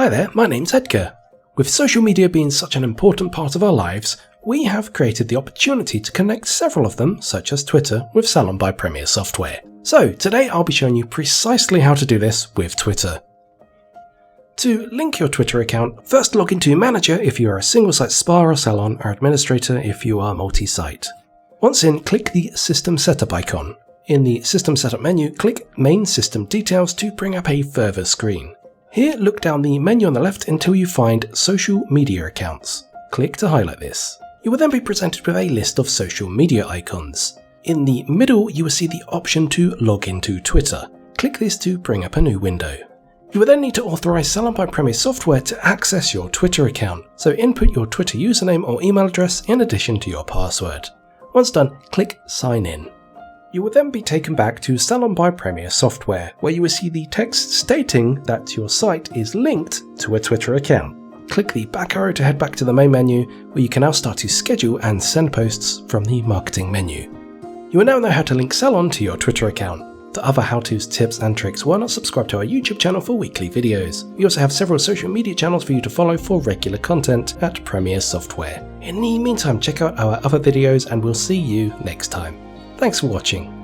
Hi there, my name's Edgar. With social media being such an important part of our lives, we have created the opportunity to connect several of them, such as Twitter, with Salon by Premier software. So today I'll be showing you precisely how to do this with Twitter. To link your Twitter account, first log into Manager if you are a single site spa or Salon, or Administrator if you are multi-site. Once in, click the System Setup icon. In the System Setup menu, click Main System Details to bring up a further screen. Here, look down the menu on the left until you find Social Media Accounts. Click to highlight this. You will then be presented with a list of social media icons. In the middle, you will see the option to log into Twitter. Click this to bring up a new window. You will then need to authorize Salon by Premier software to access your Twitter account, so input your Twitter username or email address in addition to your password. Once done, click Sign In. You will then be taken back to Salon by Premier software, where you will see the text stating that your site is linked to a Twitter account. Click the back arrow to head back to the main menu, where you can now start to schedule and send posts from the marketing menu. You will now know how to link Salon to your Twitter account. For other how-tos, tips and tricks, why not subscribe to our YouTube channel for weekly videos. We also have several social media channels for you to follow for regular content at Premier Software. In the meantime, check out our other videos and we'll see you next time. Thanks for watching.